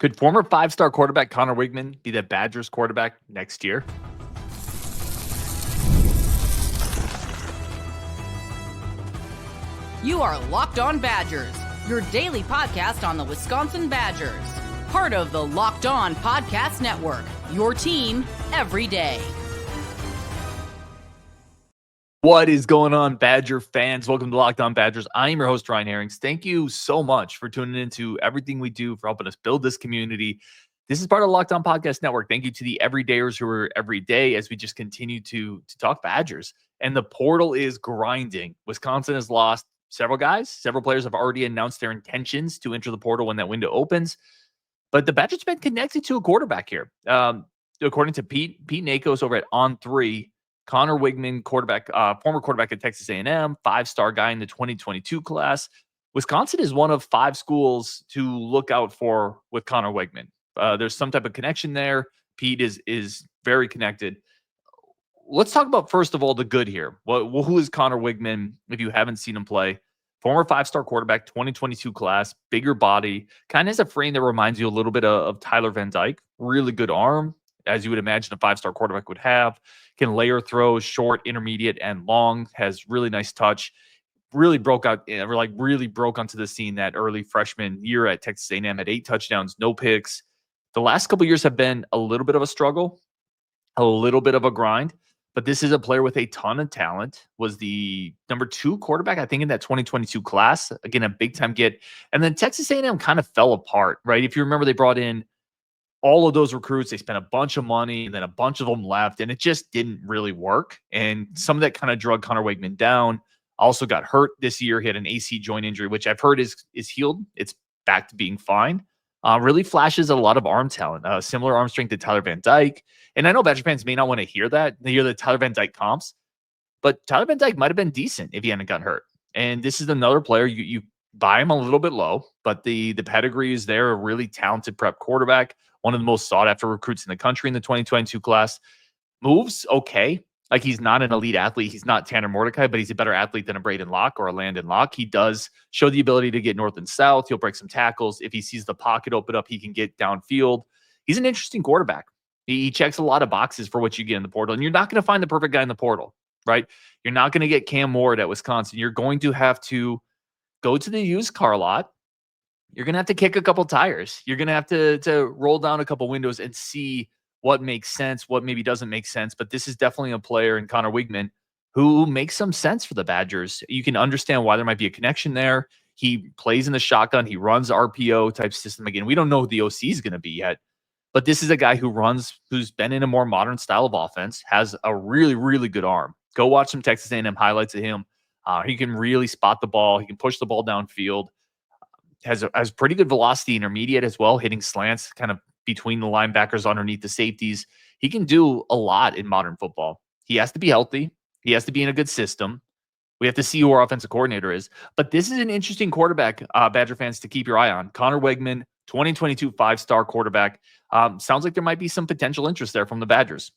Could former five-star quarterback Conner Weigman be the Badgers quarterback next year? You are Locked On Badgers, your daily podcast on the Wisconsin Badgers. Part of the Locked On Podcast Network, your team every day. What is going on, Badger fans? Welcome to Locked On Badgers. I am your host, Ryan Herrings. Thank you so much for tuning into everything we do, for helping us build this community. This is part of the Locked On Podcast Network. Thank you to the everydayers who are every day as we just continue to talk Badgers. And the portal is grinding. Wisconsin has lost several guys. Several players have already announced their intentions to enter the portal when that window opens. But the Badgers have been connected to a quarterback here. According to Pete Nakos over at On3, Conner Weigman, former quarterback at Texas A&M, five-star guy in the 2022 class. Wisconsin is one of five schools to look out for with Conner Weigman. There's some type of connection there. Pete is very connected. Let's talk about, first of all, the good here. Who is Conner Weigman, if you haven't seen him play? Former five-star quarterback, 2022 class, bigger body, kind of has a frame that reminds you a little bit of Tyler Van Dyke. Really good arm, as you would imagine a five-star quarterback would have. Can layer throws, short, intermediate, and long. Has really nice touch. Really broke out, really broke onto the scene that early freshman year at Texas A&M. Had 8 touchdowns, no picks. The last couple years have been a little bit of a struggle, a little bit of a grind. But this is a player with a ton of talent. Was the number 2 quarterback, I think, in that 2022 class. Again, a big-time get. And then Texas A&M kind of fell apart, right? If you remember, they brought in all of those recruits. They spent a bunch of money, and then a bunch of them left, and it just didn't really work. And some of that kind of drug Conner Weigman down. Also got hurt this year. He had an AC joint injury, which I've heard is healed. It's back to being fine. Really flashes a lot of arm talent. Similar arm strength to Tyler Van Dyke. And I know Badger fans may not want to hear that. They hear the Tyler Van Dyke comps. But Tyler Van Dyke might have been decent if he hadn't gotten hurt. And this is another player, you buy him a little bit low, but the pedigree is there. A really talented prep quarterback. One of the most sought-after recruits in the country in the 2022 class. Moves okay. Like, he's not an elite athlete. He's not Tanner Mordecai, but he's a better athlete than a Braden Locke or a Landon Locke. He does show the ability to get north and south. He'll break some tackles. If he sees the pocket open up, he can get downfield. He's an interesting quarterback. He checks a lot of boxes for what you get in the portal. And you're not going to find the perfect guy in the portal, right? You're not going to get Cam Ward at Wisconsin. You're going to have to go to the used car lot. You're going to have to kick a couple tires. You're going to have to roll down a couple windows and see what makes sense, what maybe doesn't make sense. But this is definitely a player in Conner Weigman who makes some sense for the Badgers. You can understand why there might be a connection there. He plays in the shotgun. He runs RPO type system. Again, we don't know who the OC is going to be yet. But this is a guy who's been in a more modern style of offense, has a really, really good arm. Go watch some Texas A&M highlights of him. He can really spot the ball. He can push the ball downfield. Has pretty good velocity intermediate as well, hitting slants kind of between the linebackers underneath the safeties. He can do a lot in modern football. He has to be healthy. He has to be in a good system. We have to see who our offensive coordinator is. But this is an interesting quarterback, Badger fans, to keep your eye on. Conner Weigman, 2022 5-star quarterback. Sounds like there might be some potential interest there from the Badgers.